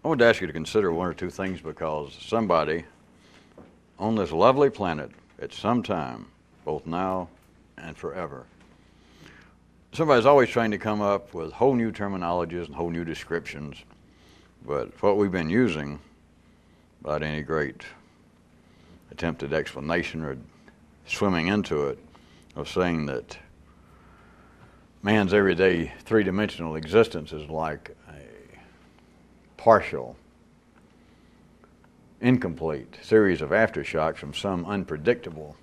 I want to ask you to consider one or two things because somebody on this lovely planet at some time, both now and forever, somebody's always trying to come up with whole new terminologies and whole new descriptions, but what we've been using without any great attempted explanation or swimming into it of saying that man's everyday three-dimensional existence is like a partial, incomplete series of aftershocks from some unpredictable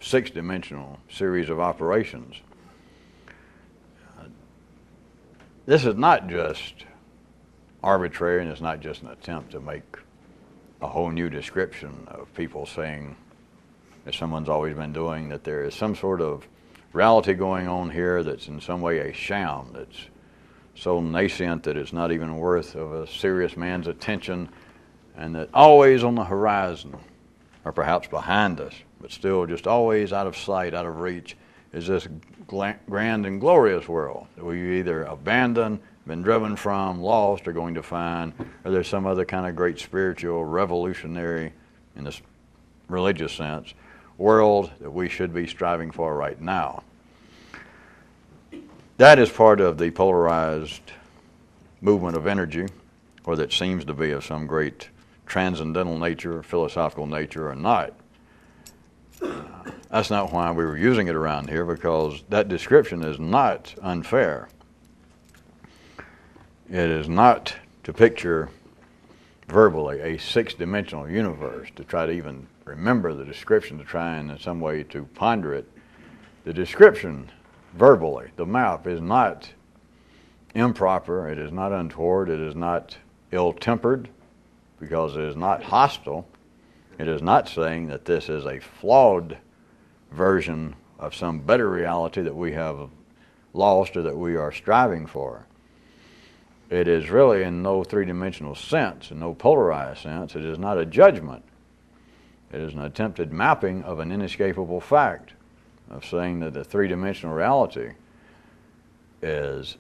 six-dimensional series of operations. This is not just arbitrary, and it's not just an attempt to make a whole new description of people saying, as someone's always been doing, that there is some sort of reality going on here that's in some way a sham, that's so nascent that it's not even worth of a serious man's attention, and that always on the horizon, or perhaps behind us, but still just always out of sight, out of reach, is this grand and glorious world that we either abandon, been driven from, lost, or going to find, or there's some other kind of great spiritual, revolutionary, in this religious sense, world that we should be striving for right now. That is part of the polarized movement of energy, or that seems to be of some great transcendental nature, philosophical nature, or not. That's not why we were using it around here, because that description is not unfair. It is not to picture verbally a six-dimensional universe, to try to even remember the description, to try and in some way to ponder it. The description verbally, the map, is not improper, it is not untoward, it is not ill-tempered, because it is not hostile. It is not saying that this is a flawed version of some better reality that we have lost or that we are striving for. It is really in no three-dimensional sense, in no polarized sense. It is not a judgment. It is an attempted mapping of an inescapable fact, of saying that the three-dimensional reality is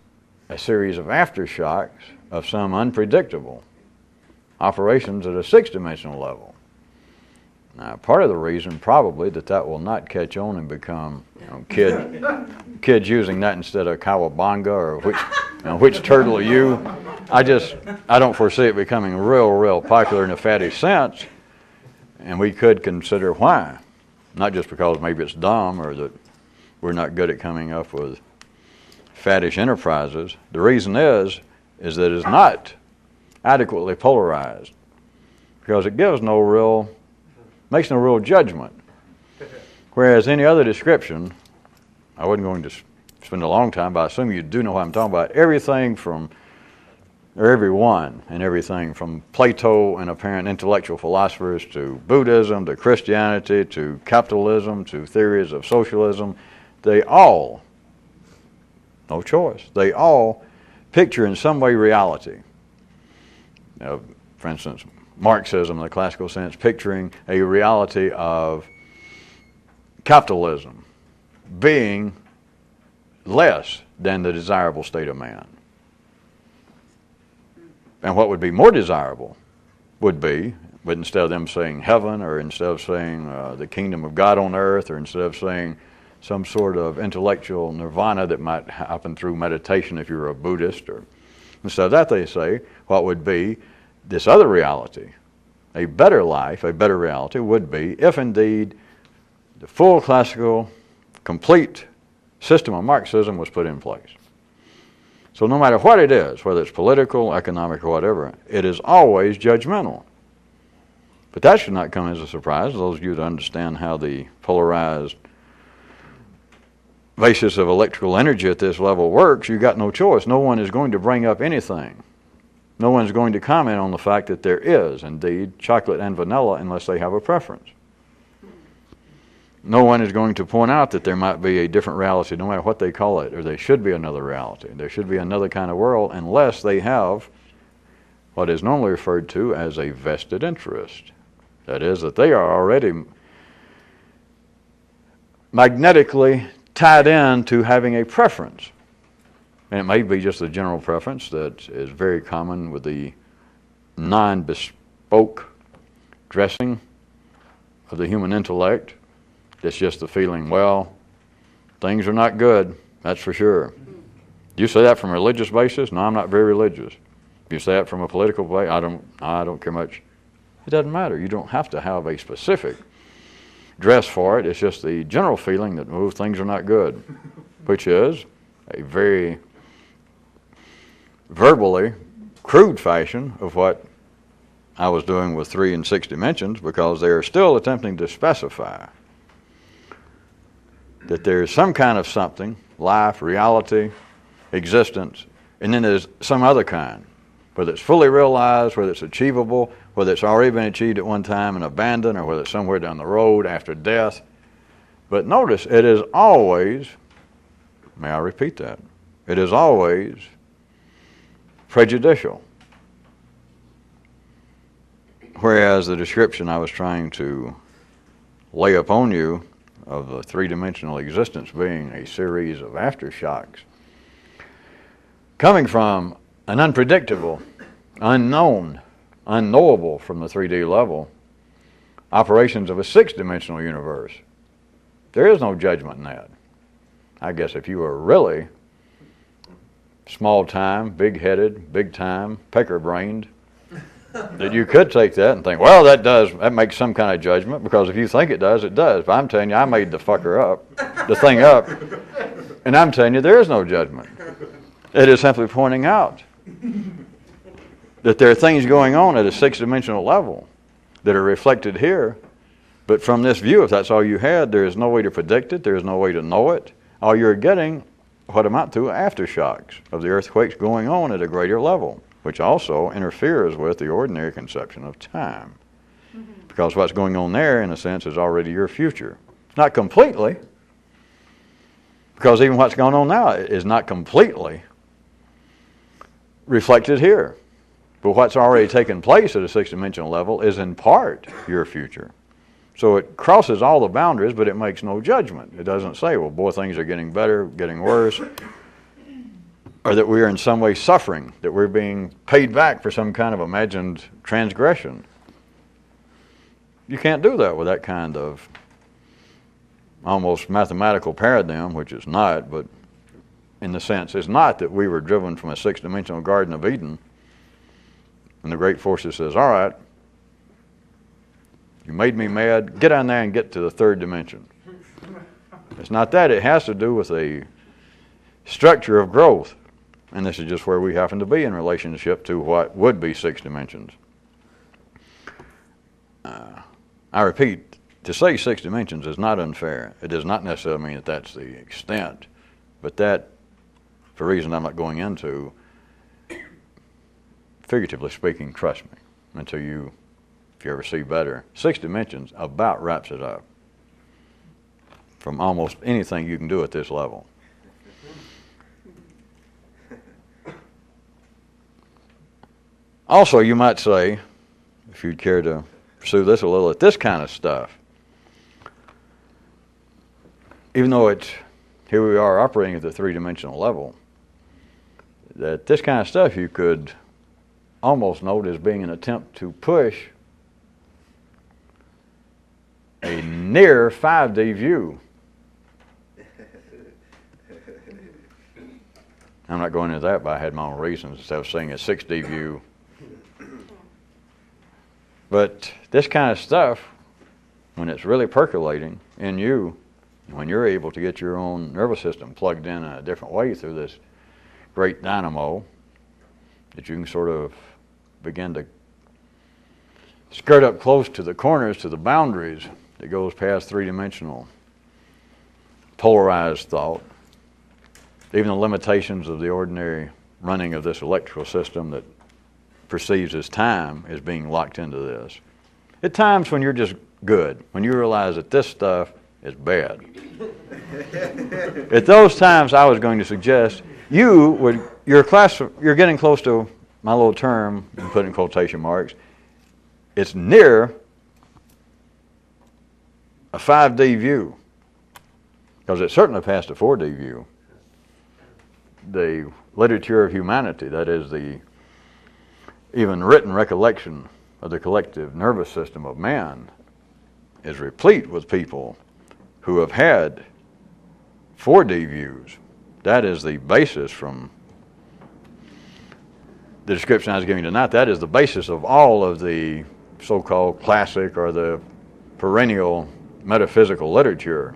a series of aftershocks of some unpredictable operations at a six-dimensional level. Now, part of the reason probably that will not catch on and become, kids using that instead of cowabunga, or which turtle are you? I don't foresee it becoming real popular in a faddish sense, and we could consider why. Not just because maybe it's dumb or that we're not good at coming up with faddish enterprises. The reason is that it's not adequately polarized, because it makes no real judgment. Whereas any other description, I wasn't going to spend a long time, but I assume you do know what I'm talking about. Everything from Plato and apparent intellectual philosophers to Buddhism, to Christianity, to capitalism, to theories of socialism, they all, no choice, they all picture in some way reality. For instance, Marxism in the classical sense, picturing a reality of capitalism being less than the desirable state of man. And what would be more desirable would be, but instead of them saying heaven, or instead of saying the kingdom of God on earth, or instead of saying some sort of intellectual nirvana that might happen through meditation if you're a Buddhist, or instead of that they say what would be this other reality. A better life, a better reality would be if indeed the full classical, complete system of Marxism was put in place. So no matter what it is, whether it's political, economic, or whatever, it is always judgmental. But that should not come as a surprise to those of you that understand how the polarized basis of electrical energy at this level works. You've got no choice. No one is going to bring up anything. No one's going to comment on the fact that there is indeed chocolate and vanilla unless they have a preference. No one is going to point out that there might be a different reality, no matter what they call it, or there should be another reality. There should be another kind of world unless they have what is normally referred to as a vested interest. That is, that they are already magnetically tied in to having a preference. And it may be just a general preference that is very common with the non-bespoke dressing of the human intellect. It's just the feeling, well, things are not good, that's for sure. Do you say that from a religious basis? No, I'm not very religious. Do you say that from a political basis? I don't care much. It doesn't matter. You don't have to have a specific dress for it. It's just the general feeling that, oh, things are not good, which is a very verbally crude fashion of what I was doing with 3 and 6 dimensions, because they are still attempting to specify that there is some kind of something, life, reality, existence, and then there's some other kind, whether it's fully realized, whether it's achievable, whether it's already been achieved at one time and abandoned, or whether it's somewhere down the road after death. But notice, it is always, may I repeat that, it is always prejudicial. Whereas the description I was trying to lay upon you of the three-dimensional existence being a series of aftershocks, coming from an unpredictable, unknown, unknowable from the 3D level, operations of a six-dimensional universe. There is no judgment in that. I guess if you were really small-time, big-headed, big-time, pecker-brained, that you could take that and think, well, that makes some kind of judgment, because if you think it does, it does. But I'm telling you, I made the thing up, and I'm telling you there is no judgment. It is simply pointing out that there are things going on at a six-dimensional level that are reflected here, but from this view, if that's all you had, there is no way to predict it, there is no way to know it. All you're getting, what amount to aftershocks of the earthquakes going on at a greater level, which also interferes with the ordinary conception of time. Because what's going on there, in a sense, is already your future. Not completely, because even what's going on now is not completely reflected here. But what's already taken place at a six-dimensional level is in part your future. So it crosses all the boundaries, but it makes no judgment. It doesn't say, well, boy, things are getting better, getting worse, or that we are in some way suffering, that we're being paid back for some kind of imagined transgression. You can't do that with that kind of almost mathematical paradigm, which is not, but in the sense, it's not that we were driven from a six-dimensional Garden of Eden, and the great forces says, all right, you made me mad, get down there and get to the third dimension. It's not that. It has to do with a structure of growth. And this is just where we happen to be in relationship to what would be six dimensions. I repeat, to say six dimensions is not unfair. It does not necessarily mean that that's the extent. But that, for a reason I'm not going into, figuratively speaking, trust me, until you, if you ever see better, six dimensions about wraps it up from almost anything you can do at this level. Also, you might say, if you'd care to pursue this a little, that this kind of stuff, even though it's, here we are operating at the three-dimensional level, that this kind of stuff you could almost note as being an attempt to push a near 5D view. I'm not going into that, but I had my own reasons instead of saying a 6D view. But this kind of stuff, when it's really percolating in you, when you're able to get your own nervous system plugged in a different way through this great dynamo, that you can sort of begin to skirt up close to the corners, to the boundaries that goes past three-dimensional polarized thought, even the limitations of the ordinary running of this electrical system that perceives as time is being locked into this. At times when you're just good, when you realize that this stuff is bad. At those times I was going to suggest you're getting close to my little term, and put in quotation marks, it's near a 5D view, because it certainly passed a 4D view. The literature of humanity, that is the even written recollection of the collective nervous system of man is replete with people who have had 4D views. That is the basis from the description I was giving tonight. That is the basis of all of the so-called classic or the perennial metaphysical literature,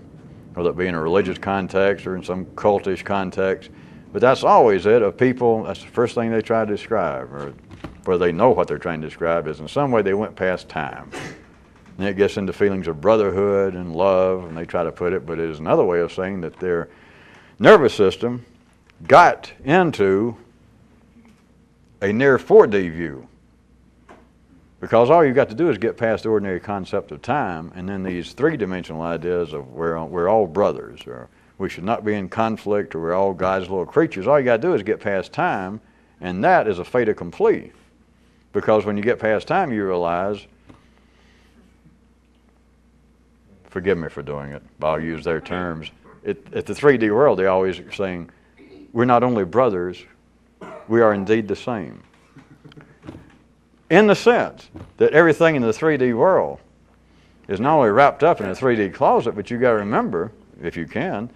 whether it be in a religious context or in some cultish context. But that's always it, of people, that's the first thing they try to describe, or where they know what they're trying to describe is in some way they went past time. And it gets into feelings of brotherhood and love, and they try to put it, but it is another way of saying that their nervous system got into a near 4D view. Because all you've got to do is get past the ordinary concept of time, and then these three-dimensional ideas of we're all brothers, or we should not be in conflict, or we're all God's little creatures. All you got to do is get past time, and that is a fait accompli. Because when you get past time, you realize, forgive me for doing it, but I'll use their terms. At the 3D world, they're always saying, we're not only brothers, we are indeed the same. In the sense that everything in the 3D world is not only wrapped up in a 3D closet, but you've got to remember, if you can,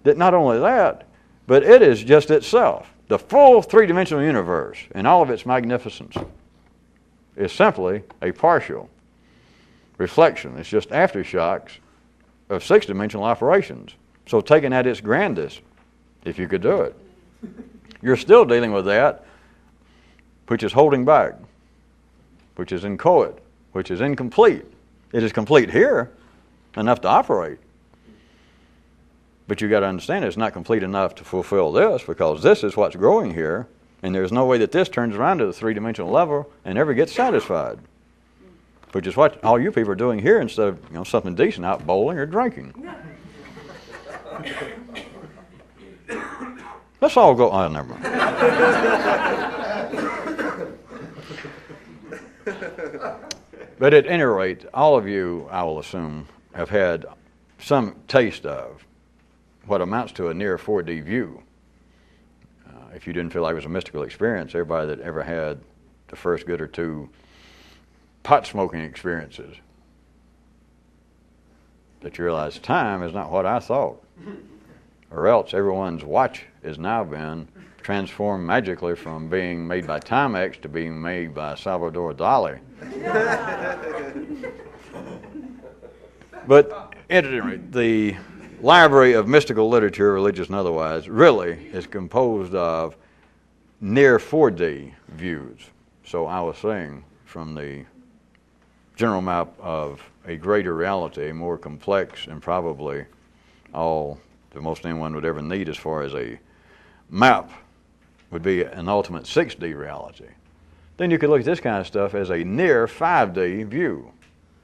that not only that, but it is just itself. The full three-dimensional universe in all of its magnificence is simply a partial reflection. It's just aftershocks of six-dimensional operations. So taken at its grandest, if you could do it, you're still dealing with that which is holding back, which is inchoate, which is incomplete. It is complete here, enough to operate. But you've got to understand it's not complete enough to fulfill this, because this is what's growing here, and there's no way that this turns around to the three-dimensional level and ever gets satisfied. Which is what all you people are doing here instead of something decent, out bowling or drinking. Let's all go, oh, never mind. But at any rate, all of you, I will assume, have had some taste of what amounts to a near 4D view. If you didn't feel like it was a mystical experience, everybody that ever had the first good or two pot smoking experiences, that you realize time is not what I thought. Or else everyone's watch has now been transformed magically from being made by Timex to being made by Salvador Dali. But at any rate, the library of mystical literature, religious and otherwise, really is composed of near 4D views. So I was saying, from the general map of a greater reality, a more complex and probably all that most anyone would ever need as far as a map would be an ultimate 6D reality. Then you could look at this kind of stuff as a near 5D view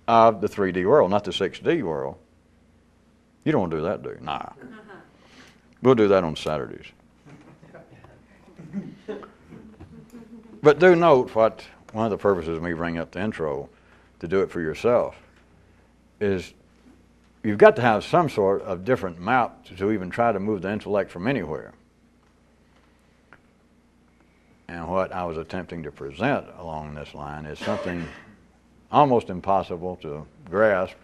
of the 3D world, not the 6D world. You don't want to do that, do you? Nah. We'll do that on Saturdays. But do note what one of the purposes of me bringing up the intro, to do it for yourself, is you've got to have some sort of different map to even try to move the intellect from anywhere. And what I was attempting to present along this line is something almost impossible to grasp,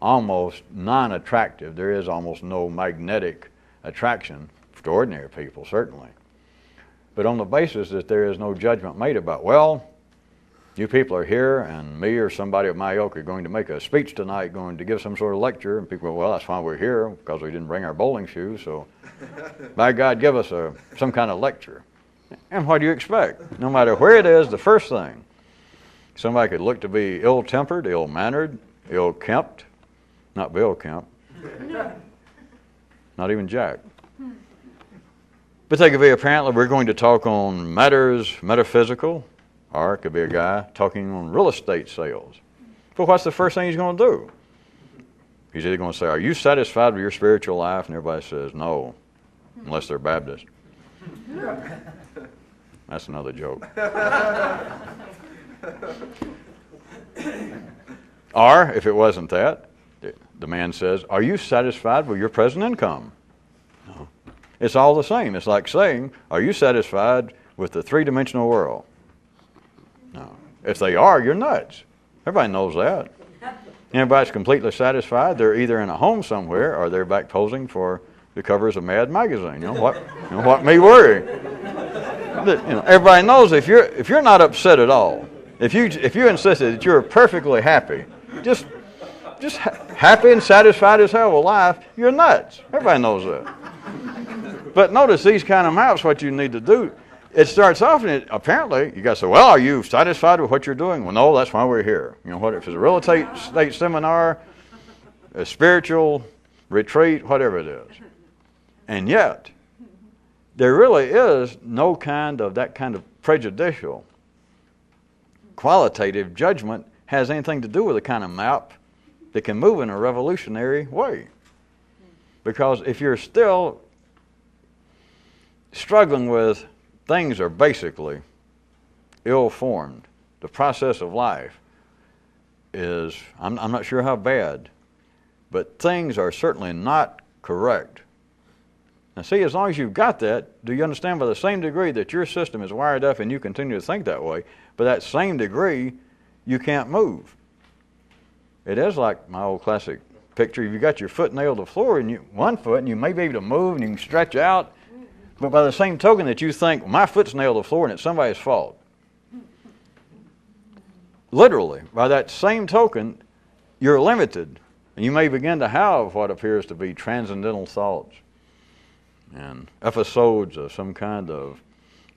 almost non-attractive. There is almost no magnetic attraction to ordinary people, certainly. But on the basis that there is no judgment made about, well, you people are here, and me or somebody of my ilk are going to make a speech tonight, going to give some sort of lecture, and people go, well, that's why we're here, because we didn't bring our bowling shoes, so by God, give us some kind of lecture. And what do you expect? No matter where it is, the first thing, somebody could look to be ill-tempered, ill-mannered, ill-kempt, not Bill Kemp, not even Jack. But they could be, apparently, we're going to talk on matters metaphysical, or it could be a guy talking on real estate sales. But what's the first thing he's going to do? He's either going to say, are you satisfied with your spiritual life? And everybody says, no, unless they're Baptist. That's another joke. Or, if it wasn't that, the man says, are you satisfied with your present income? No. It's all the same. It's like saying, are you satisfied with the three-dimensional world? No. If they are, you're nuts. Everybody knows that. Anybody's completely satisfied, they're either in a home somewhere or they're back posing for the covers of Mad magazine. What me worry? Everybody knows if you're not upset at all, if you insisted that you're perfectly happy, just happy and satisfied as hell with life, you're nuts. Everybody knows that. But notice these kind of maps, what you need to do, it starts off and apparently you got to say, well, are you satisfied with what you're doing? Well, no, that's why we're here. What if it's a real estate seminar, a spiritual retreat, whatever it is. And yet, there really is no that kind of prejudicial, qualitative judgment has anything to do with the kind of map that can move in a revolutionary way. Because if you're still struggling with things are basically ill-formed, the process of life is, I'm not sure how bad, but things are certainly not correct. Now see, as long as you've got that, do you understand by the same degree that your system is wired up and you continue to think that way, but that same degree, you can't move. It is like my old classic picture. If you got your foot nailed to the floor and one foot and you may be able to move and you can stretch out, but by the same token that you think, well, my foot's nailed to the floor and it's somebody's fault. Literally, by that same token, you're limited. And you may begin to have what appears to be transcendental thoughts and episodes of some kind of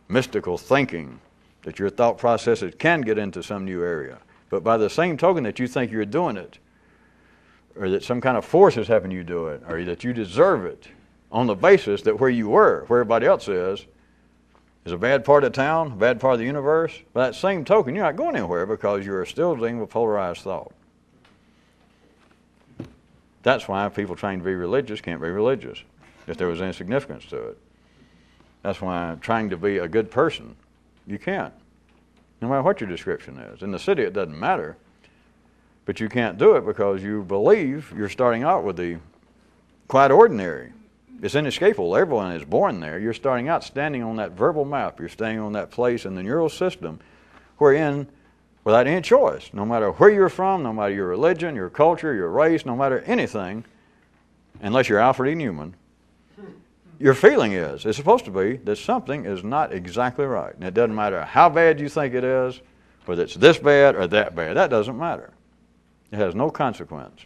mystical thinking that your thought processes can get into some new area. But by the same token that you think you're doing it, or that some kind of force is helping you do it, or that you deserve it, on the basis that where you were, where everybody else is a bad part of town, a bad part of the universe. By that same token, you're not going anywhere because you're still dealing with polarized thought. That's why people trying to be religious can't be religious, if there was any significance to it. That's why trying to be a good person, you can't. No matter what your description is. In the city, it doesn't matter. But you can't do it because you believe you're starting out with the quite ordinary. It's inescapable. Everyone is born there. You're starting out standing on that verbal map. You're standing on that place in the neural system wherein, without any choice, no matter where you're from, no matter your religion, your culture, your race, no matter anything, unless you're Alfred E. Newman, your feeling is, it's supposed to be, that something is not exactly right. And it doesn't matter how bad you think it is, whether it's this bad or that bad. That doesn't matter. It has no consequence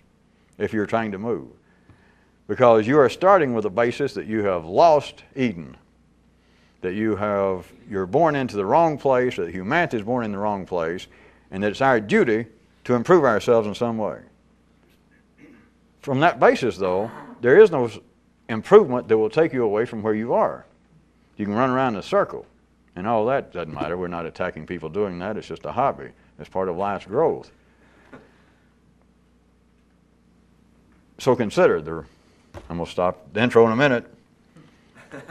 if you're trying to move. Because you are starting with a basis that you have lost Eden, that you're born into the wrong place, that humanity is born in the wrong place, and that it's our duty to improve ourselves in some way. From that basis, though, there is no improvement that will take you away from where you are. You can run around in a circle, and all that doesn't matter. We're not attacking people doing that. It's just a hobby. It's part of life's growth. So consider I'm going to stop the intro in a minute.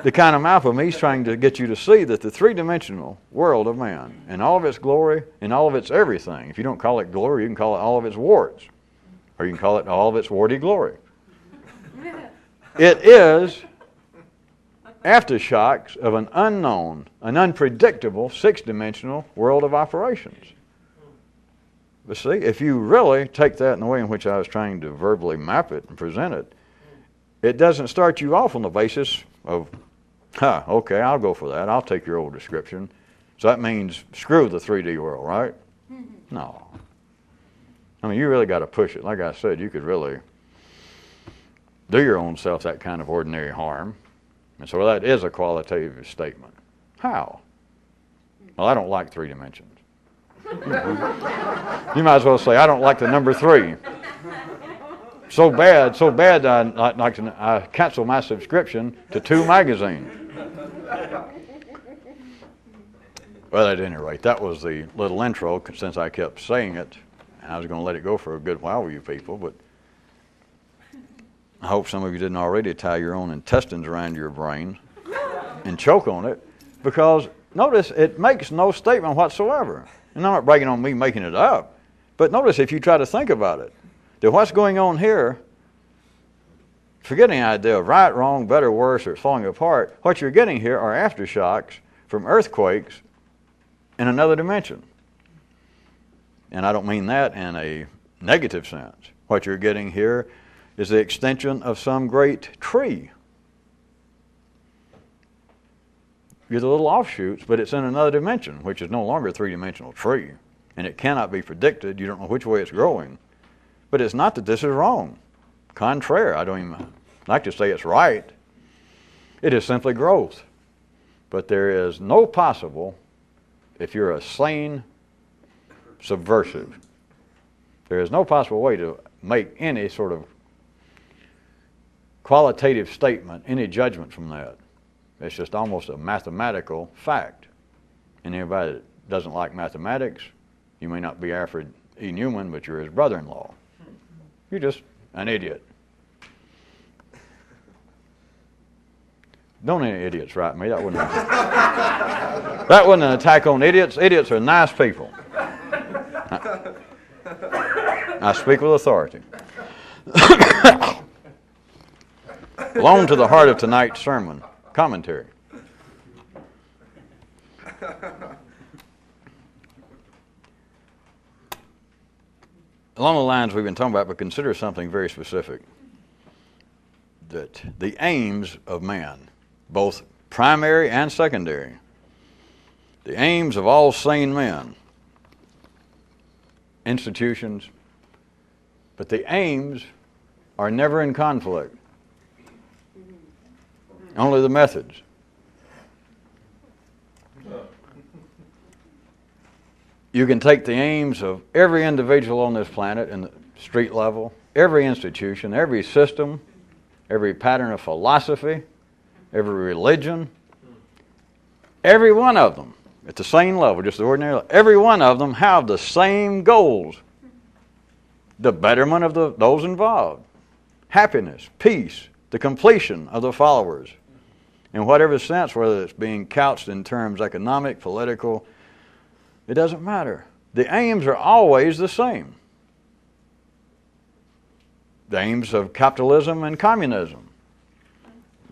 The kind of map of me is trying to get you to see that the three-dimensional world of man, and all of its glory, and all of its everything, if you don't call it glory, you can call it all of its warts, or you can call it all of its warty glory. It is aftershocks of an unknown, an unpredictable, six-dimensional world of operations. But see, if you really take that in the way in which I was trying to verbally map it and present it, it doesn't start you off on the basis of, okay, I'll go for that. I'll take your old description. So that means screw the 3D world, right? No. I mean, you really got to push it. Like I said, you could really do your own self that kind of ordinary harm. And so that is a qualitative statement. How? Well, I don't like three dimensions. You might as well say, I don't like the number 3. So bad I canceled my subscription to 2 magazines. Well, at any rate, that was the little intro, since I kept saying it. I was going to let it go for a good while with you people, but I hope some of you didn't already tie your own intestines around your brain and choke on it, because notice it makes no statement whatsoever. And I'm not bragging on me making it up, but notice if you try to think about it, that what's going on here, forget any idea of right, wrong, better, worse, or it's falling apart. What you're getting here are aftershocks from earthquakes in another dimension. and I don't mean that in a negative sense. What you're getting here is the extension of some great tree. You're the little offshoots, but it's in another dimension, which is no longer a three-dimensional tree, and it cannot be predicted. You don't know which way it's growing. But it's not that this is wrong. Contrary, I don't even like to say it's right. It is simply growth. But there is no possible, if you're a sane subversive, there is no possible way to make any sort of qualitative statement, any judgment from that. It's just almost a mathematical fact. And anybody that doesn't like mathematics, you may not be Alfred E. Newman, but you're his brother-in-law. You're just an idiot. Don't any idiots write me. That wasn't an attack on idiots. Idiots are nice people. I speak with authority. Belong to the heart of tonight's sermon commentary. Along the lines we've been talking about, but consider something very specific. That the aims of man, both primary and secondary, the aims of all sane men, institutions, but the aims are never in conflict. Only the methods. You can take the aims of every individual on this planet in the street level, every institution, every system, every pattern of philosophy, every religion, every one of them at the same level, just the ordinary level, every one of them have the same goals. The betterment of those involved. Happiness, peace, the completion of the followers. In whatever sense, whether it's being couched in terms economic, political, it doesn't matter. The aims are always the same. The aims of capitalism and communism,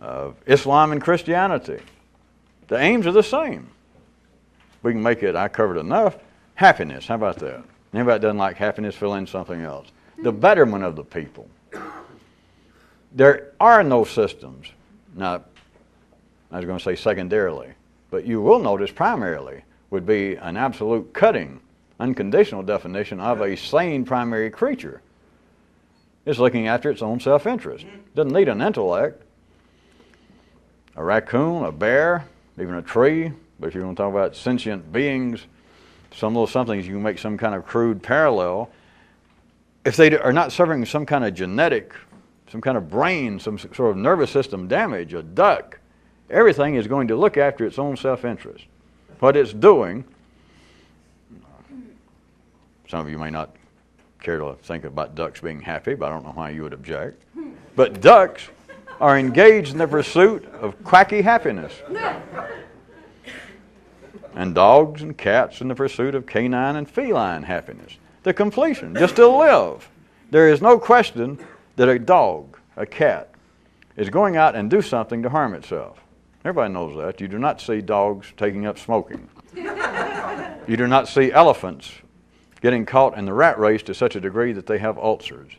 of Islam and Christianity. The aims are the same. We can make it, I covered enough, happiness. How about that? Anybody that doesn't like happiness, fill in something else. The betterment of the people. There are no systems. Now, I was going to say secondarily, but you will notice primarily would be an absolute cutting, unconditional definition of a sane primary creature. It's looking after its own self-interest. Doesn't need an intellect. A raccoon, a bear, even a tree, but if you want to talk about sentient beings, some of those somethings you can make some kind of crude parallel. If they are not suffering some kind of genetic, some kind of brain, some sort of nervous system damage, a duck, everything is going to look after its own self-interest. What it's doing, some of you may not care to think about ducks being happy, but I don't know why you would object. But ducks are engaged in the pursuit of quacky happiness. And dogs and cats in the pursuit of canine and feline happiness. The completion, just to live. There is no question that a dog, a cat, is going out and do something to harm itself. Everybody knows that. You do not see dogs taking up smoking. You do not see elephants getting caught in the rat race to such a degree that they have ulcers.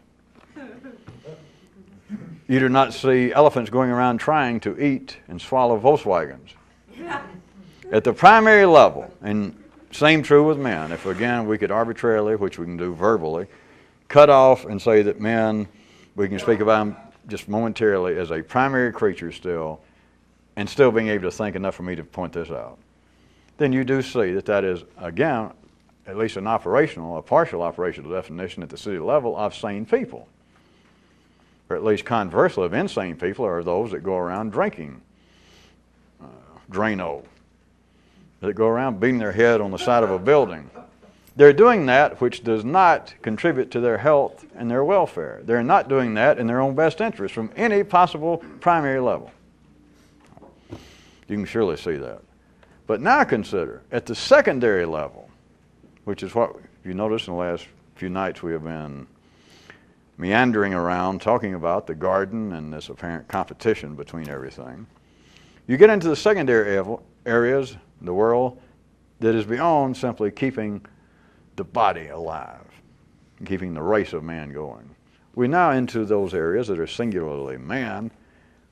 You do not see elephants going around trying to eat and swallow Volkswagens. At the primary level, and same true with men, if again we could arbitrarily, which we can do verbally, cut off and say that men, we can speak about them just momentarily as a primary creature still, and still being able to think enough for me to point this out, then you do see that that is, again, at least an operational, a partial operational definition at the city level of sane people. Or at least conversely of insane people are those that go around drinking Drano, that go around beating their head on the side of a building. They're doing that which does not contribute to their health and their welfare. They're not doing that in their own best interest from any possible primary level. You can surely see that. But now consider, at the secondary level, which is what you notice in the last few nights we have been meandering around talking about the garden and this apparent competition between everything. You get into the secondary areas, the world that is beyond simply keeping the body alive, and keeping the race of man going. We're now into those areas that are singularly man,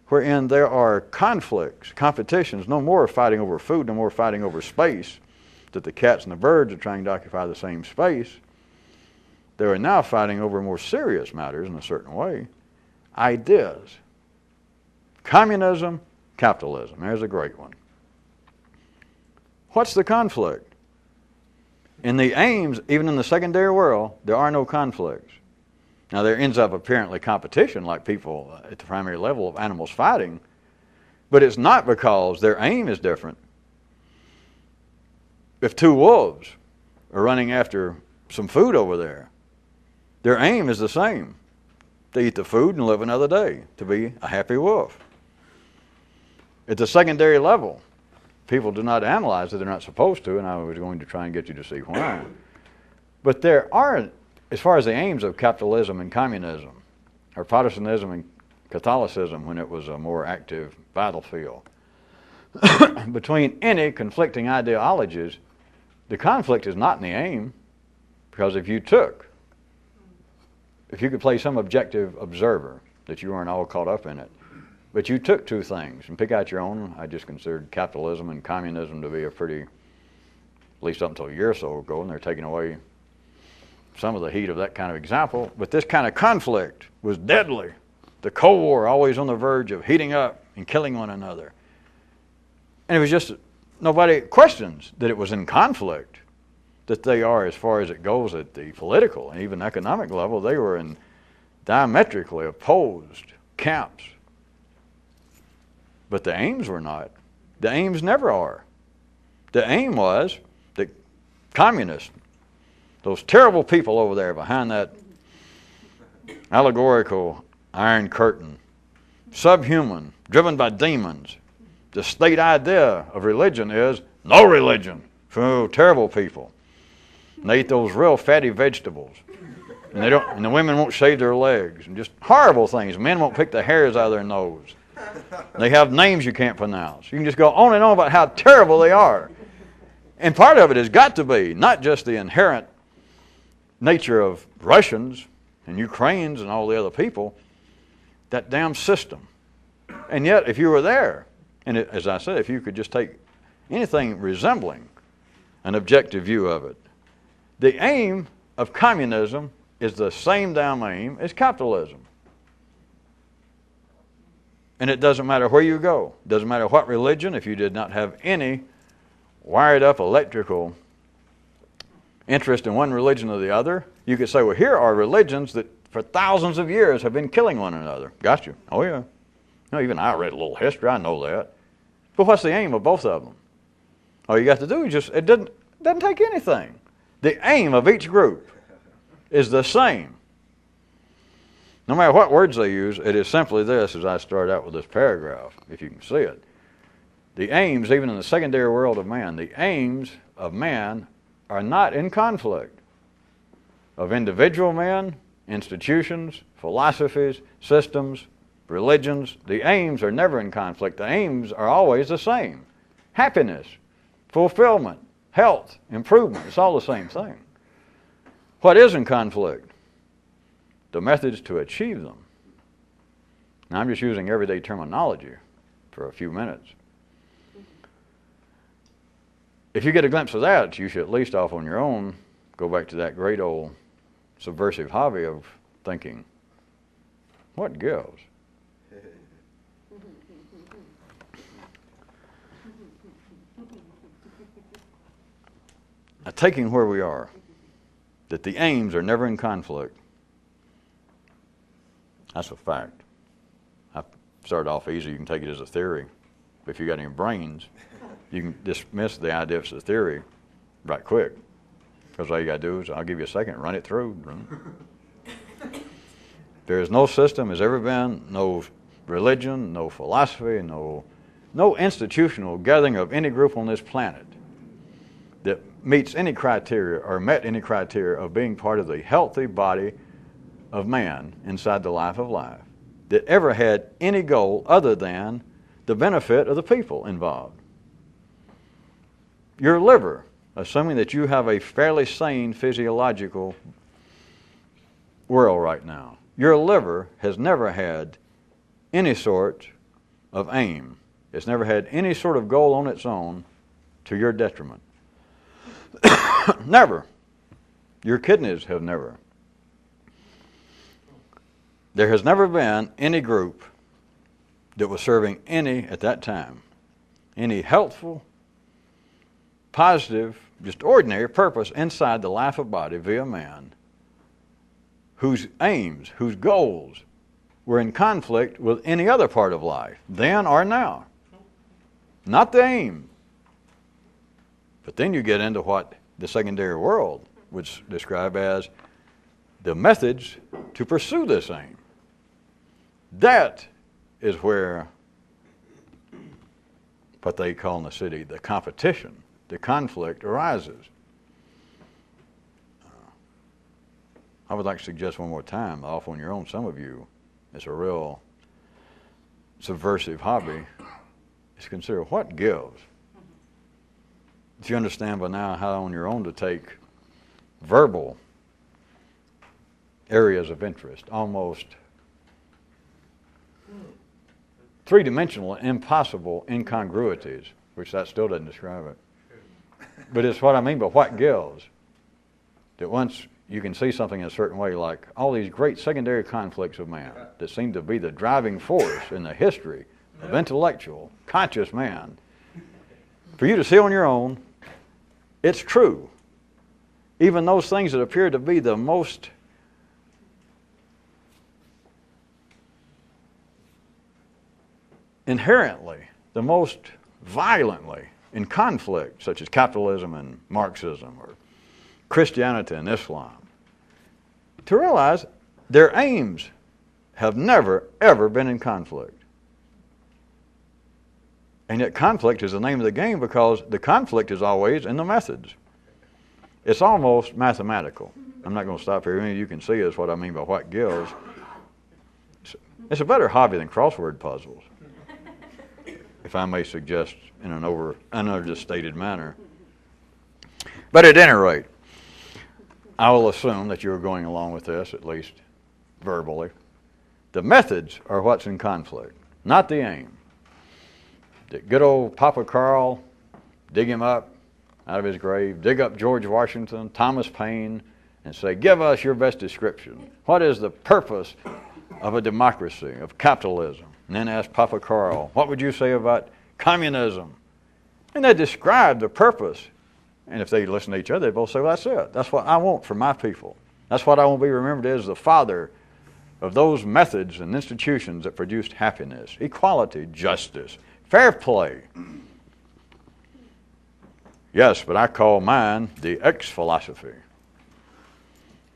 wherein there are conflicts, competitions, no more fighting over food, no more fighting over space, that the cats and the birds are trying to occupy the same space. They are now fighting over more serious matters in a certain way. Ideas. Communism, capitalism. There's a great one. What's the conflict? In the aims, even in the secondary world, there are no conflicts. Now, there ends up apparently competition, like people at the primary level of animals fighting, but it's not because their aim is different. If two wolves are running after some food over there, their aim is the same. They eat the food and live another day to be a happy wolf. At the secondary level, people do not analyze it. They're not supposed to, and I was going to try and get you to see why. But there are, as far as the aims of capitalism and communism, or Protestantism and Catholicism when it was a more active battlefield, between any conflicting ideologies, the conflict is not in the aim, because if you could play some objective observer, that you weren't all caught up in it, but you took two things and pick out your own. I just considered capitalism and communism to be a pretty, at least up until a year or so ago, and they're taking away some of the heat of that kind of example. But this kind of conflict was deadly. The Cold War always on the verge of heating up and killing one another. And it was just, nobody questions that it was in conflict, that they are, as far as it goes at the political and even economic level, they were in diametrically opposed camps. But the aims were not. The aims never are. The aim was that communists, those terrible people over there behind that allegorical iron curtain, subhuman, driven by demons. The state idea of religion is no religion for terrible people. And they eat those real fatty vegetables. And the women won't shave their legs, and just horrible things. Men won't pick the hairs out of their nose. They have names you can't pronounce. You can just go on and on about how terrible they are. And part of it has got to be not just the inherent nature of Russians and Ukrainians and all the other people, that damn system. And yet, if you were there, and as I said, if you could just take anything resembling an objective view of it, the aim of communism is the same damn aim as capitalism. And it doesn't matter where you go. It doesn't matter what religion. If you did not have any wired up electrical interest in one religion or the other, you could say, well, here are religions that for thousands of years have been killing one another. Got you. Oh, yeah. No, even I read a little history. I know that. But what's the aim of both of them? All you got to do is just, it doesn't take anything. The aim of each group is the same. No matter what words they use, it is simply this, as I start out with this paragraph, if you can see it. The aims, even in the secondary world of man, the aims of man are not in conflict. Of individual men, institutions, philosophies, systems, religions, the aims are never in conflict. The aims are always the same. Happiness, fulfillment, health, improvement, it's all the same thing. What is in conflict? The methods to achieve them. Now, I'm just using everyday terminology for a few minutes. If you get a glimpse of that, you should at least off on your own go back to that great old subversive hobby of thinking, what gives? Now, taking where we are, that the aims are never in conflict, that's a fact. I started off easy. You can take it as a theory. But if you got any brains, you can dismiss the idea it's a theory right quick. Because all you got to do is, I'll give you a second, run it through. There is no system, has ever been, no religion, no philosophy, no institutional gathering of any group on this planet that meets any criteria or met any criteria of being part of the healthy body of man inside the life of life that ever had any goal other than the benefit of the people involved. Your liver assuming that you have a fairly sane physiological world right now, your liver has never had any sort of aim. It's never had any sort of goal on its own to your detriment. Never. Your kidneys have never. There has never been any group that was serving any, at that time, any helpful, positive, just ordinary purpose inside the life of body via man, whose aims, whose goals were in conflict with any other part of life, then or now. Not the aim. But then you get into what the secondary world would describe as the methods to pursue this aim. That is where what they call in the city the competition, the conflict arises. I would like to suggest one more time, off on your own, some of you, it's a real subversive hobby, is consider what gives. If you understand by now how on your own to take verbal areas of interest, almost three-dimensional, impossible incongruities, which that still doesn't describe it. But it's what I mean by what gives. That once you can see something in a certain way, like all these great secondary conflicts of man that seem to be the driving force in the history of intellectual, conscious man, for you to see on your own, it's true. Even those things that appear to be the most inherently, the most violently in conflict, such as capitalism and Marxism or Christianity and Islam, to realize their aims have never, ever been in conflict. And yet conflict is the name of the game because the conflict is always in the methods. It's almost mathematical. I'm not going to stop here. Any of you can see is what I mean by what gives. It's a better hobby than crossword puzzles, if I may suggest in an understated manner. But at any rate, I will assume that you're going along with this, at least verbally. The methods are what's in conflict, not the aim. Did good old Papa Carl dig him up out of his grave, dig up George Washington, Thomas Paine, and say, give us your best description. What is the purpose of a democracy, of capitalism? And then ask Papa Carl, what would you say about communism? And they describe the purpose. And if they listen to each other, they both say, well, that's it. That's what I want for my people. That's what I want to be remembered as the father of those methods and institutions that produced happiness, equality, justice, fair play. Yes, but I call mine the X philosophy.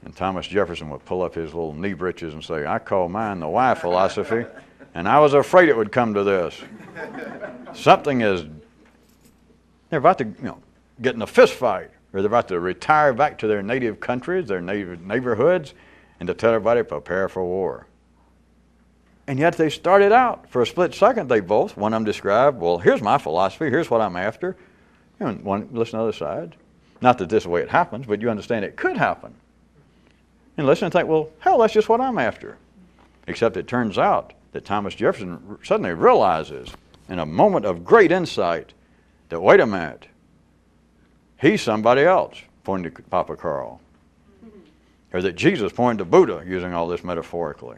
And Thomas Jefferson would pull up his little knee breeches and say, I call mine the Y philosophy. And I was afraid it would come to this. Something is, they're about to, get in a fist fight, or they're about to retire back to their native countries, their native neighborhoods, and to tell everybody, prepare for war. And yet they started out, for a split second, they both, one of them described, well, here's my philosophy, here's what I'm after. And one, listen to the other side. Not that this is the way it happens, but you understand it could happen. And listen and think, well, hell, that's just what I'm after. Except it turns out that Thomas Jefferson suddenly realizes, in a moment of great insight, that, wait a minute, he's somebody else, pointing to Papa Carl. Or that Jesus pointed to Buddha, using all this metaphorically.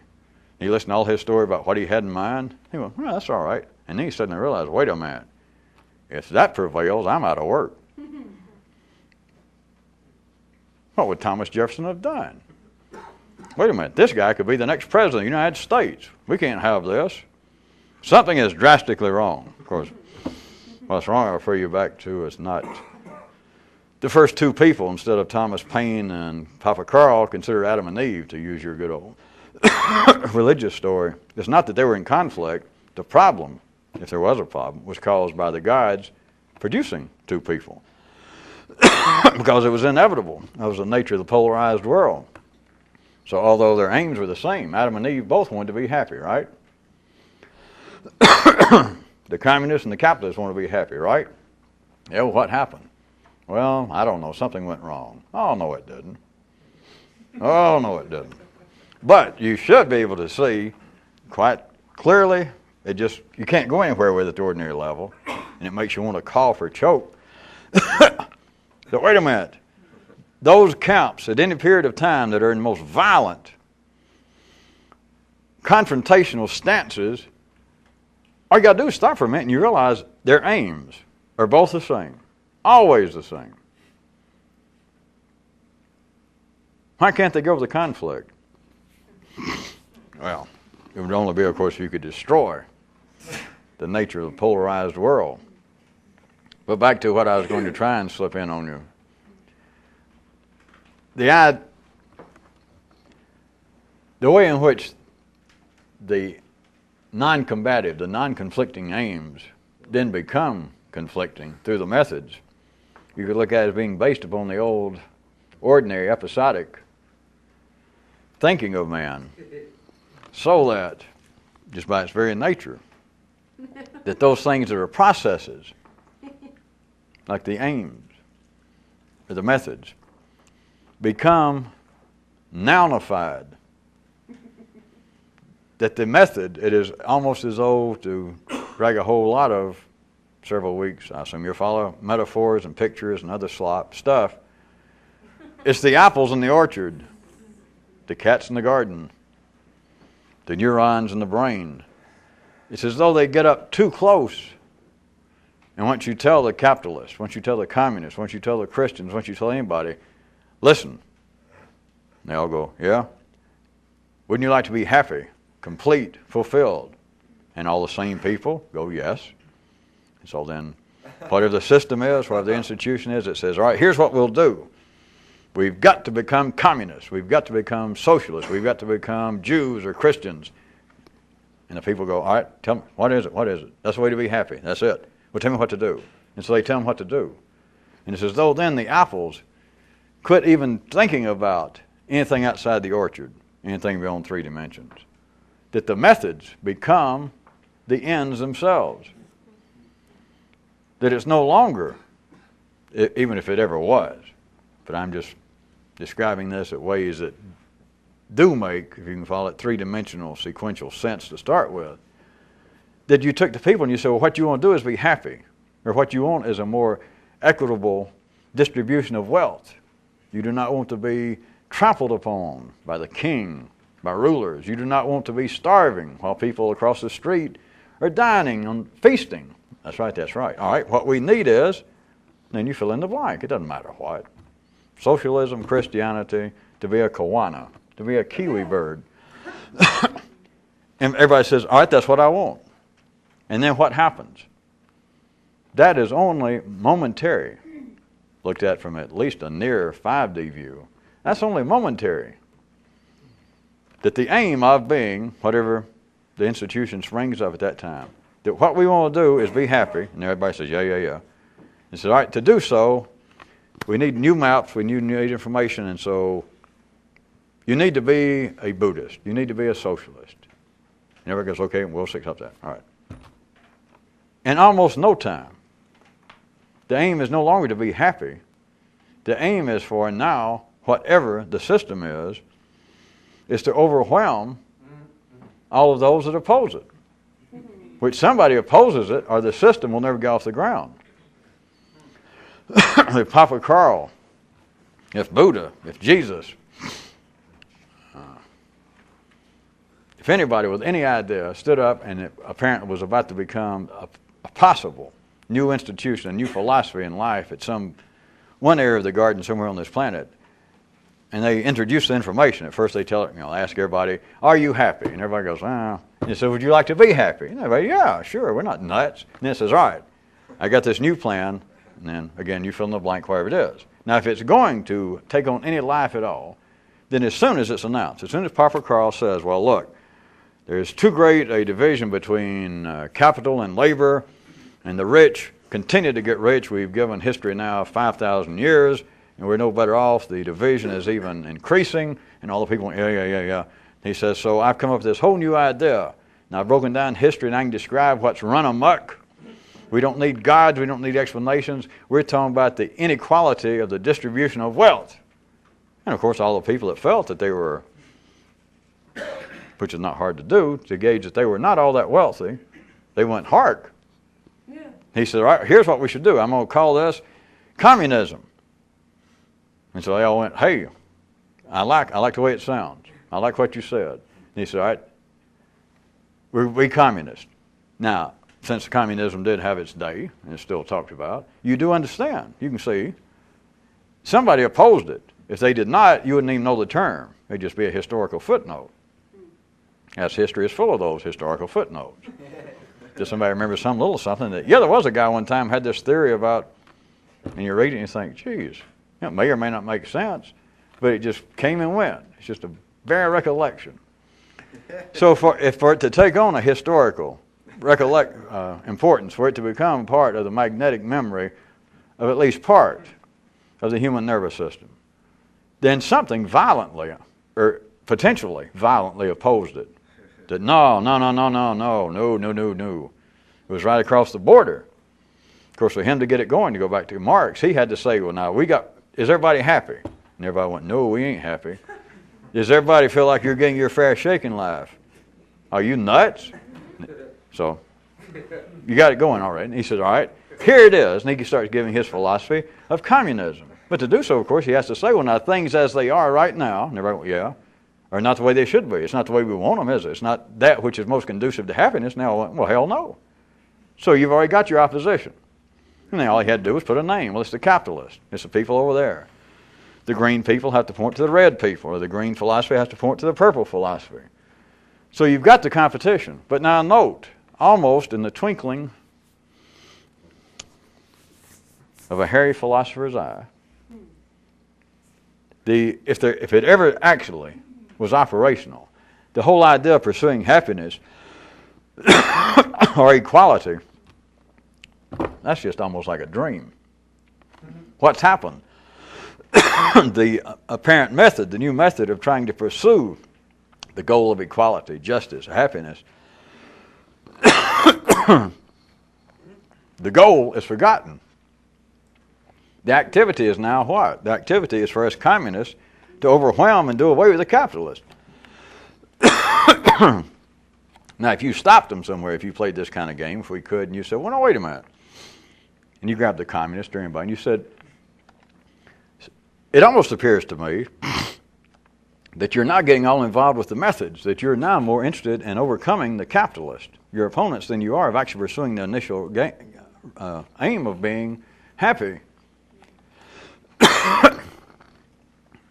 He listened to all his story about what he had in mind. He went, well, that's all right. And then he suddenly realized, wait a minute, if that prevails, I'm out of work. What would Thomas Jefferson have done? Wait a minute, this guy could be the next president of the United States. We can't have this. Something is drastically wrong. Of course, what's wrong, I'll refer you back to, is not the first two people, instead of Thomas Paine and Papa Carl, considered Adam and Eve, to use your good old religious story. It's not that they were in conflict. The problem, if there was a problem, was caused by the gods producing two people. Because it was inevitable. That was the nature of the polarized world. So although their aims were the same, Adam and Eve both wanted to be happy, right? The communists and the capitalists want to be happy, right? Yeah, well, what happened? Well, I don't know, something went wrong. Oh, no, it didn't. Oh, no, it didn't. But you should be able to see quite clearly. You can't go anywhere with it at the ordinary level, and it makes you want to cough or choke. So wait a minute. Those camps at any period of time that are in the most violent, confrontational stances, all you got to do is stop for a minute and you realize their aims are both the same. Always the same. Why can't they go with the conflict? Well, it would only be, of course, if you could destroy the nature of the polarized world. But back to what I was going to try and slip in on you. The way in which the non-combative, the non-conflicting aims then become conflicting through the methods, you could look at it as being based upon the old, ordinary, episodic thinking of man, so that, just by its very nature, that those things that are processes, like the aims or the methods, become nounified. That the method, it is almost as though to drag a whole lot of several weeks, I assume you'll follow metaphors and pictures and other stuff. It's the apples in the orchard, the cats in the garden, the neurons in the brain. It's as though they get up too close. And once you tell the capitalists, once you tell the communists, once you tell the Christians, once you tell anybody, listen, they all go, yeah? Wouldn't you like to be happy, complete, fulfilled? And all the same people go, yes. And so then, whatever the system is, whatever the institution is, it says, all right, here's what we'll do. We've got to become communists. We've got to become socialists. We've got to become Jews or Christians. And the people go, all right, tell me, what is it? What is it? That's the way to be happy. That's it. Well, tell me what to do. And so they tell them what to do. And it's as though then the apples quit even thinking about anything outside the orchard, anything beyond 3 dimensions. That the methods become the ends themselves. That it's no longer, even if it ever was, but I'm just describing this in ways that do make, if you can call it, 3-dimensional sequential sense to start with, that you took the people and you said, well, what you want to do is be happy, or what you want is a more equitable distribution of wealth. You do not want to be trampled upon by the king, by rulers. You do not want to be starving while people across the street are dining and feasting. That's right, that's right. All right, what we need is, then you fill in the blank. It doesn't matter what. Socialism, Christianity, to be a koana, to be a kiwi bird. And everybody says, all right, that's what I want. And then what happens? That is only momentary. Looked at from at least a near 5D view. That's only momentary. That the aim of being, whatever the institution springs of at that time, that what we want to do is be happy. And everybody says, yeah, yeah, yeah. And says, all right, to do so, we need new maps, we need new information, and so you need to be a Buddhist. You need to be a socialist. And everybody goes, okay, we'll accept that. All right. In almost no time, the aim is no longer to be happy. The aim is for now, whatever the system is to overwhelm all of those that oppose it. Which somebody opposes it, or the system will never get off the ground. If Papa Carl, if Buddha, if Jesus, if anybody with any idea stood up and it apparently was about to become a possible new institution, a new philosophy in life at one area of the garden somewhere on this planet, and they introduce the information. At first they tell it, ask everybody, are you happy? And everybody goes, ah. And they say, would you like to be happy? And everybody, yeah, sure, we're not nuts. And then it says, all right, I got this new plan. And then, again, you fill in the blank wherever it is. Now, if it's going to take on any life at all, then as soon as it's announced, as soon as Papa Carl says, well, look, there's too great a division between capital and labor, and the rich continue to get rich. We've given history now 5,000 years, and we're no better off. The division is even increasing, and all the people went, yeah. He says, so I've come up with this whole new idea. Now, I've broken down history, and I can describe what's run amok We don't need gods. We don't need explanations. We're talking about the inequality of the distribution of wealth. And, of course, all the people that felt that they were, which is not hard to do, to gauge that they were not all that wealthy, they went, hark. Yeah. He said, all right, here's what we should do. I'm going to call this communism. And so they all went, hey, I like the way it sounds. I like what you said. And he said, all right, we're communists. Now, since communism did have its day, and it's still talked about, you do understand. You can see somebody opposed it. If they did not, you wouldn't even know the term. It'd just be a historical footnote. As history is full of those historical footnotes. Does somebody remember some little something that, there was a guy one time had this theory about, and you read it and you think, geez, it may or may not make sense, but it just came and went. It's just a bare recollection. So for it to take on a historical importance, for it to become part of the magnetic memory of at least part of the human nervous system, then something violently, or potentially violently opposed it. That no. It was right across the border. Of course, for him to get it going, to go back to Marx, he had to say, well, now, is everybody happy? And everybody went, no, we ain't happy. Does everybody feel like you're getting your fair shake in life? Are you nuts? So, you got it going all right. And he says, all right, here it is. And he starts giving his philosophy of communism. But to do so, of course, he has to say, well, now, things as they are right now, and everybody went, are not the way they should be. It's not the way we want them, is it? It's not that which is most conducive to happiness. Now, well, hell no. So you've already got your opposition. And then all he had to do was put a name. Well, it's the capitalist. It's the people over there. The green people have to point to the red people, or the green philosophy has to point to the purple philosophy. So you've got the competition. But now note, almost in the twinkling of a hairy philosopher's eye, if it ever actually was operational, the whole idea of pursuing happiness or equality, that's just almost like a dream. What's happened? The apparent method, the new method of trying to pursue the goal of equality, justice, happiness, the goal is forgotten. The activity is now what? The activity is for us communists to overwhelm and do away with the capitalists. Now, if you stopped them somewhere, if you played this kind of game, if we could, and you said, well, no, wait a minute. And you grabbed the communist or anybody, and you said, it almost appears to me that you're not getting all involved with the methods, that you're now more interested in overcoming the capitalist, your opponents, than you are of actually pursuing the initial aim of being happy,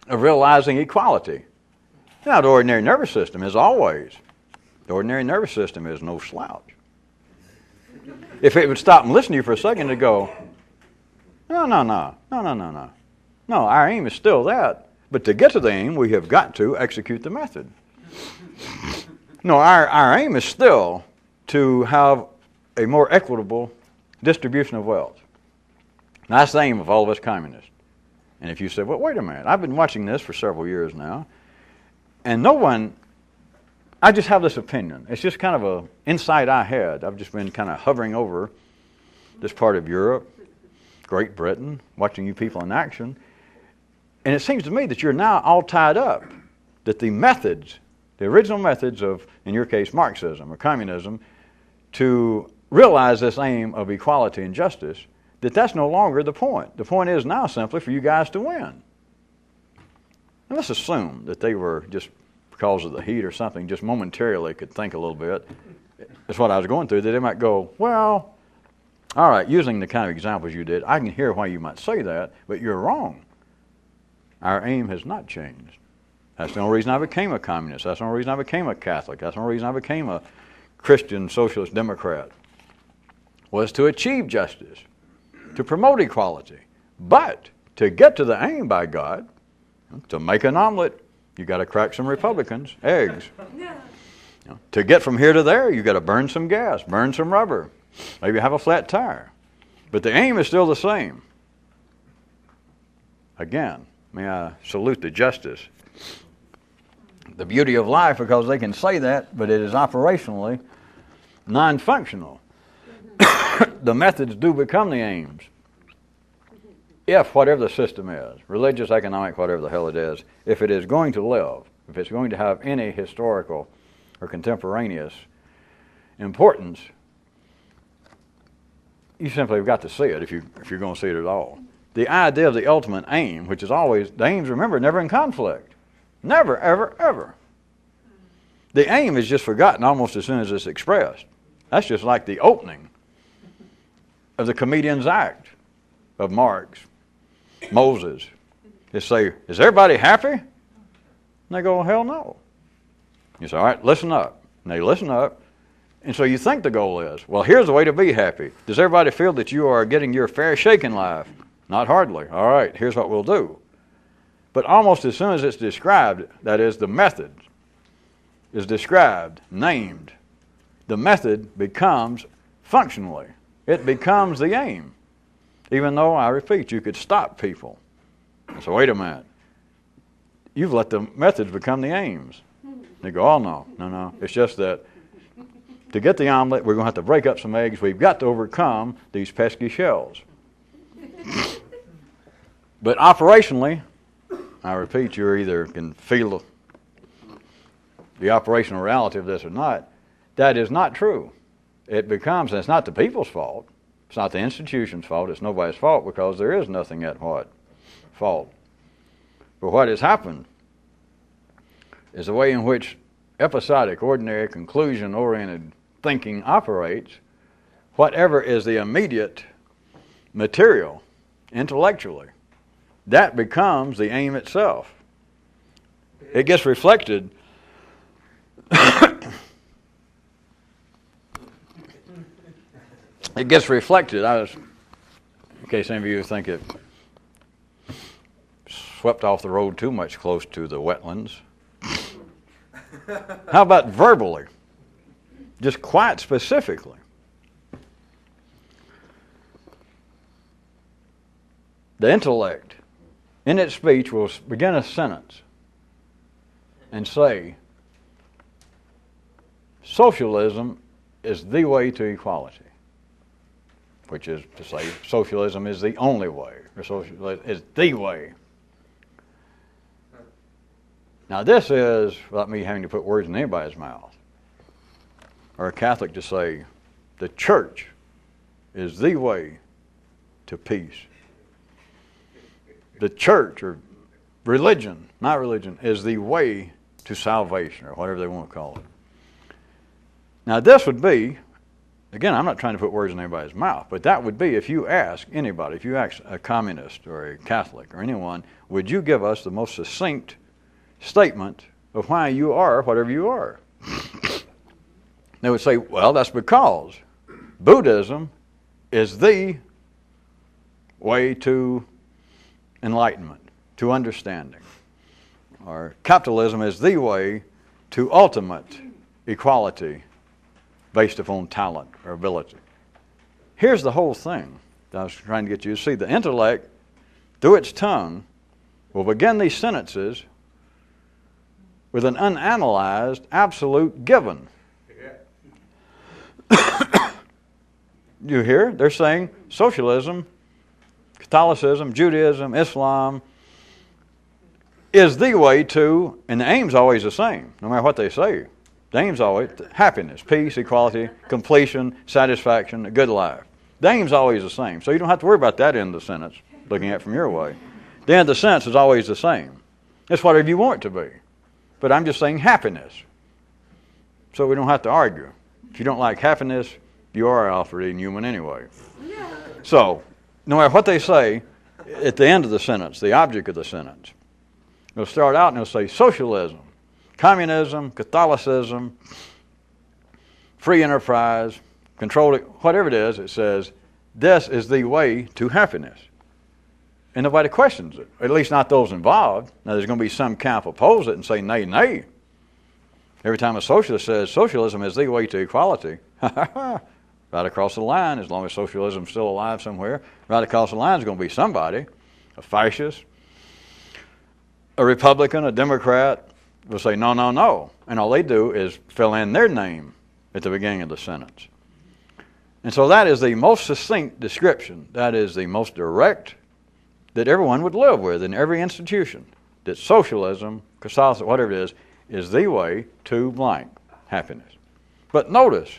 of realizing equality. Now, the ordinary nervous system, as always, the ordinary nervous system is no slouch. If it would stop and listen to you for a second and go, no, our aim is still that. But to get to the aim, we have got to execute the method. No, our aim is still to have a more equitable distribution of wealth. And that's the aim of all of us communists. And if you say, well, wait a minute, I've been watching this for several years now, and I just have this opinion. It's just kind of an insight I had. I've just been kind of hovering over this part of Europe, Great Britain, watching you people in action. And it seems to me that you're now all tied up, that the methods, the original methods of, in your case, Marxism or communism, to realize this aim of equality and justice, that's no longer the point. The point is now simply for you guys to win. And let's assume that they were just because of the heat or something, just momentarily could think a little bit. That's what I was going through, that they might go, well, all right, using the kind of examples you did, I can hear why you might say that, but you're wrong. Our aim has not changed. That's the only reason I became a communist. That's the only reason I became a Catholic. That's the only reason I became a Christian Socialist Democrat, was to achieve justice, to promote equality. But to get to the aim, by God, to make an omelet, you got to crack some Republicans, eggs. To get from here to there, you got to burn some gas, burn some rubber, maybe have a flat tire. But the aim is still the same. Again, may I salute the justice, the beauty of life, because they can say that, but it is operationally non-functional. the methods do become the aims. If whatever the system is, religious, economic, whatever the hell it is, if it is going to live, if it's going to have any historical or contemporaneous importance, you simply have got to see it if you're going to see it at all. The idea of the ultimate aim, which is always, the aims, remember, never in conflict. Never, ever, ever. The aim is just forgotten almost as soon as it's expressed. That's just like the opening of the comedian's act of Marx, Moses. They say, is everybody happy? And they go, hell no. You say, all right, listen up. And they listen up. And so you think the goal is, well, here's the way to be happy. Does everybody feel that you are getting your fair shake in life? Not hardly. All right, here's what we'll do. But almost as soon as it's described, that is, the method is described, named, the method becomes functionally. It becomes the aim. Even though, I repeat, you could stop people. So wait a minute. You've let the methods become the aims. They go, oh, no. It's just that to get the omelet, we're going to have to break up some eggs. We've got to overcome these pesky shells. But operationally, I repeat, you either can feel the operational reality of this or not. That is not true. It becomes, and it's not the people's fault. It's not the institution's fault. It's nobody's fault because there is nothing at what? Fault. But what has happened is the way in which episodic, ordinary, conclusion-oriented thinking operates. Whatever is the immediate material, intellectually, that becomes the aim itself. It gets reflected. It gets reflected. In case any of you think it swept off the road too much close to the wetlands. How about verbally? Just quite specifically. The intellect, in its speech, will begin a sentence and say, socialism is the way to equality. Which is to say, socialism is the only way, or socialism is the way. Now this is, without me having to put words in anybody's mouth, or a Catholic to say, the church is the way to peace. The church, or religion, not religion, is the way to salvation, or whatever they want to call it. Now this would be, again, I'm not trying to put words in anybody's mouth, but that would be if you ask anybody, if you ask a communist or a Catholic or anyone, would you give us the most succinct statement of why you are whatever you are? They would say, well, that's because Buddhism is the way to enlightenment, to understanding. Or capitalism is the way to ultimate equality based upon talent or ability. Here's the whole thing that I was trying to get you to see. The intellect, through its tongue, will begin these sentences with an unanalyzed absolute given. You hear? They're saying socialism, Catholicism, Judaism, Islam is the way to, and the aim's always the same, no matter what they say. The aim's always happiness, peace, equality, completion, satisfaction, a good life. The aim's always the same. So you don't have to worry about that end of the sentence, looking at it from your way. The end of the sentence is always the same. It's whatever you want it to be. But I'm just saying happiness. So we don't have to argue. If you don't like happiness, you are alpha and human anyway. So, no matter what they say, at the end of the sentence, the object of the sentence, it'll start out and it'll say socialism, communism, Catholicism, free enterprise, controlled, whatever it is, it says, this is the way to happiness. And nobody questions it, at least not those involved. Now, there's going to be some camp oppose it and say, nay, nay. Every time a socialist says socialism is the way to equality, right across the line, as long as socialism's still alive somewhere, right across the line is going to be somebody, a fascist, a Republican, a Democrat, will say, no, no, no. And all they do is fill in their name at the beginning of the sentence. And so that is the most succinct description. That is the most direct that everyone would live with in every institution. That socialism, Catholicism, whatever it is the way to blank happiness. But notice,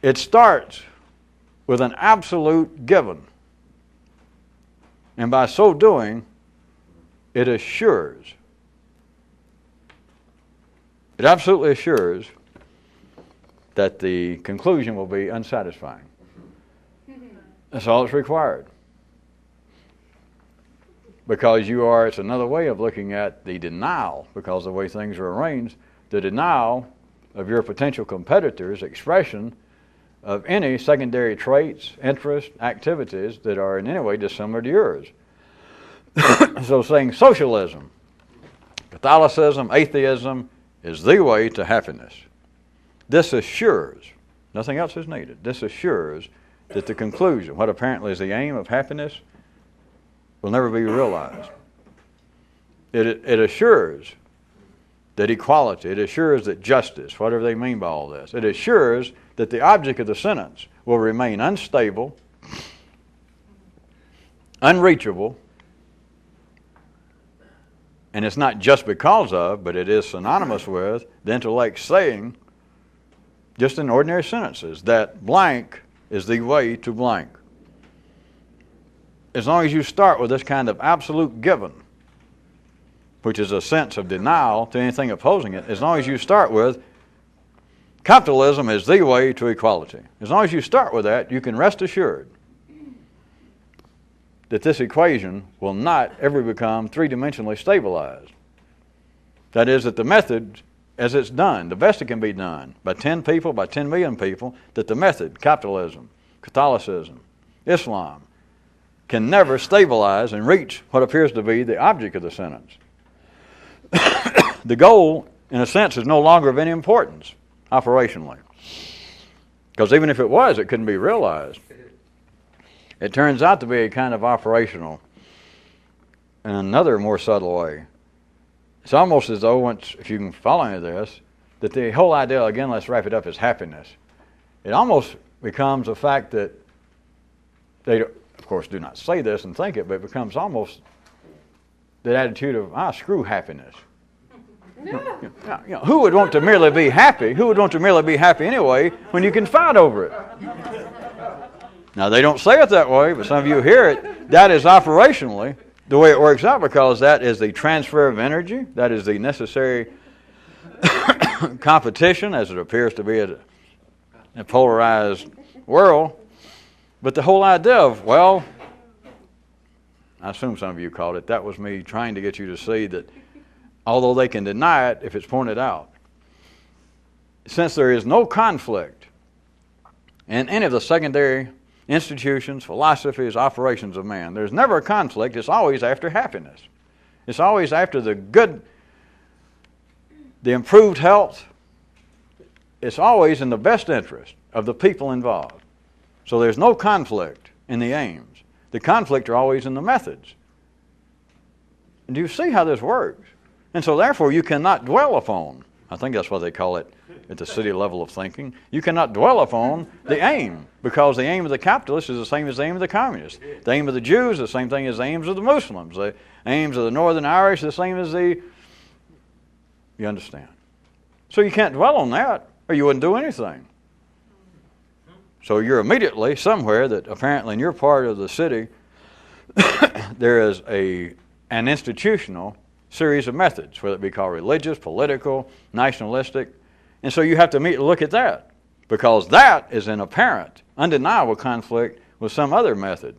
it starts with an absolute given. And by so doing, it assures, it absolutely assures that the conclusion will be unsatisfying. That's all that's required. Because it's another way of looking at the denial, because of the way things are arranged, the denial of your potential competitor's expression of any secondary traits, interests, activities that are in any way dissimilar to yours. So saying socialism, Catholicism, atheism is the way to happiness. This assures, nothing else is needed, this assures that the conclusion, what apparently is the aim of happiness, will never be realized. It assures that equality, it assures that justice, whatever they mean by all this, it assures that the object of the sentence will remain unstable, unreachable, and it's not just because of, but it is synonymous with the intellect saying, just in ordinary sentences, that blank is the way to blank. As long as you start with this kind of absolute given, which is a sense of denial to anything opposing it, as long as you start with capitalism is the way to equality, as long as you start with that, you can rest assured that this equation will not ever become three-dimensionally stabilized. That is, that the method, as it's done, the best it can be done, by 10 people, by 10 million people, that the method, capitalism, Catholicism, Islam, can never stabilize and reach what appears to be the object of the sentence. The goal, in a sense, is no longer of any importance operationally. Because even if it was, it couldn't be realized. It turns out to be a kind of operational in another more subtle way. It's almost as though, once, if you can follow any of this, that the whole idea, again, let's wrap it up, is happiness. It almost becomes a fact that they, of course, do not say this and think it, but it becomes almost that attitude of, screw happiness. Who would want to merely be happy? Who would want to merely be happy anyway when you can fight over it? Now, they don't say it that way, but some of you hear it. That is operationally the way it works out, because that is the transfer of energy. That is the necessary competition, as it appears to be in a polarized world. But the whole idea of, well, I assume some of you called it, that was me trying to get you to see that although they can deny it if it's pointed out, since there is no conflict in any of the secondary institutions, philosophies, operations of man, there's never a conflict. It's always after happiness. It's always after the good, the improved health. It's always in the best interest of the people involved. So there's no conflict in the aims. The conflict are always in the methods. And do you see how this works? And so therefore you cannot dwell upon, I think that's what they call it at the city level of thinking, you cannot dwell upon the aim, because the aim of the capitalist is the same as the aim of the communist. The aim of the Jews is the same thing as the aims of the Muslims. The aims of the Northern Irish are the same as the... You understand? So you can't dwell on that, or you wouldn't do anything. So you're immediately somewhere that apparently in your part of the city there is an institutional series of methods, whether it be called religious, political, nationalistic. And so you have to immediately look at that, because that is an apparent, undeniable conflict with some other method.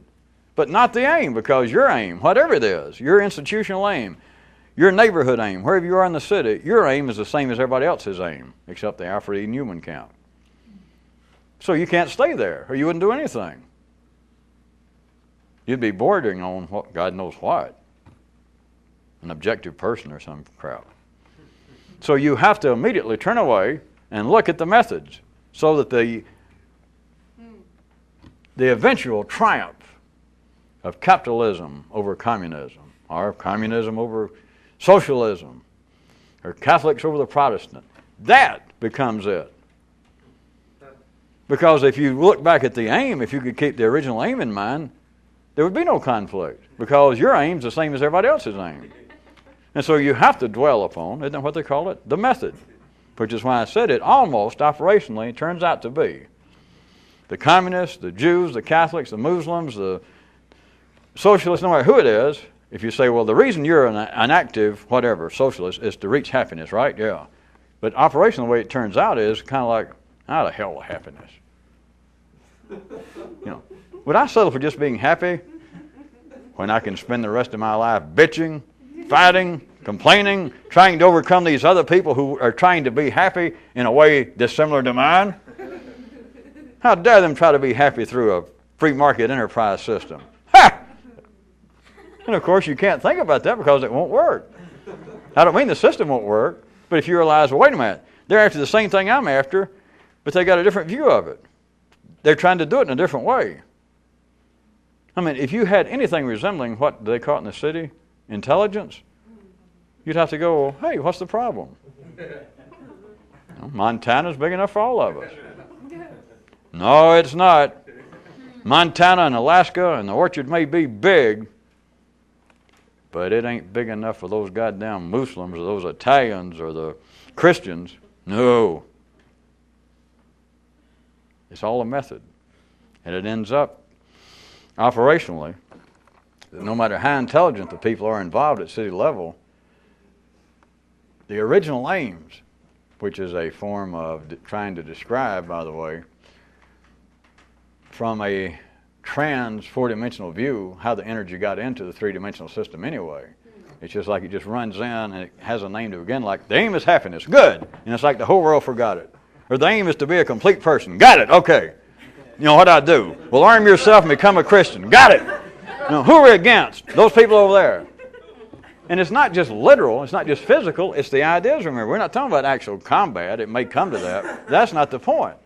But not the aim, because your aim, whatever it is, your institutional aim, your neighborhood aim, wherever you are in the city, your aim is the same as everybody else's aim, except the Alfred E. Newman count. So you can't stay there, or you wouldn't do anything. You'd be bordering on what God knows what, an objective person or some crap. So you have to immediately turn away and look at the methods, so that the eventual triumph of capitalism over communism, or communism over socialism, or Catholics over the Protestant, that becomes it. Because if you look back at the aim, if you could keep the original aim in mind, there would be no conflict, because your aim's the same as everybody else's aim. And so you have to dwell upon, isn't that what they call it? The method, which is why I said it almost operationally turns out to be. The communists, the Jews, the Catholics, the Muslims, the socialists, no matter who it is, if you say, well, the reason you're an active, whatever, socialist is to reach happiness, right? Yeah. But operationally, the way it turns out is kind of like, how the hell is happiness? Would I settle for just being happy when I can spend the rest of my life bitching, fighting, complaining, trying to overcome these other people who are trying to be happy in a way dissimilar to mine? How dare them try to be happy through a free market enterprise system? Ha! And of course you can't think about that because it won't work. I don't mean the system won't work, but if you realize, well, wait a minute, they're after the same thing I'm after, but they got a different view of it. They're trying to do it in a different way. I mean, if you had anything resembling what they call it in the city, intelligence, you'd have to go, well, hey, what's the problem? Montana's big enough for all of us. No, it's not. Montana and Alaska and the orchard may be big, but it ain't big enough for those goddamn Muslims or those Italians or the Christians. No. It's all a method. And it ends up operationally that no matter how intelligent the people are involved at city level, the original aims, which is a form of trying to describe, by the way, from a trans four-dimensional view, how the energy got into the three-dimensional system anyway. It's just like it just runs in and it has a name to begin, like the aim is happiness. Good. And it's like the whole world forgot it. Or the aim is to be a complete person. Got it. Okay. You know what I do? Well, arm yourself and become a Christian. Got it. Who are we against? Those people over there. And it's not just literal. It's not just physical. It's the ideas, remember. We're not talking about actual combat. It may come to that. That's not the point.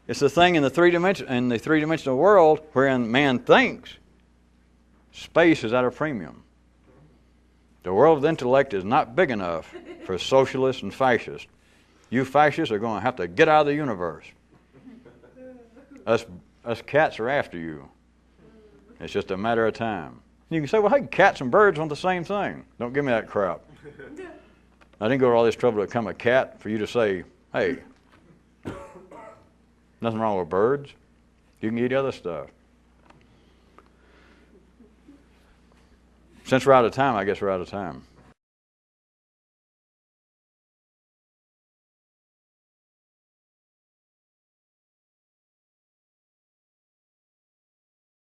It's the thing in the three-dimensional world wherein man thinks space is at a premium. The world of the intellect is not big enough for socialists and fascists. You fascists are going to have to get out of the universe. Us cats are after you. It's just a matter of time. You can say, well, hey, cats and birds want the same thing. Don't give me that crap. I didn't go to all this trouble to become a cat for you to say, hey, nothing wrong with birds. You can eat other stuff. Since we're out of time, I guess we're out of time.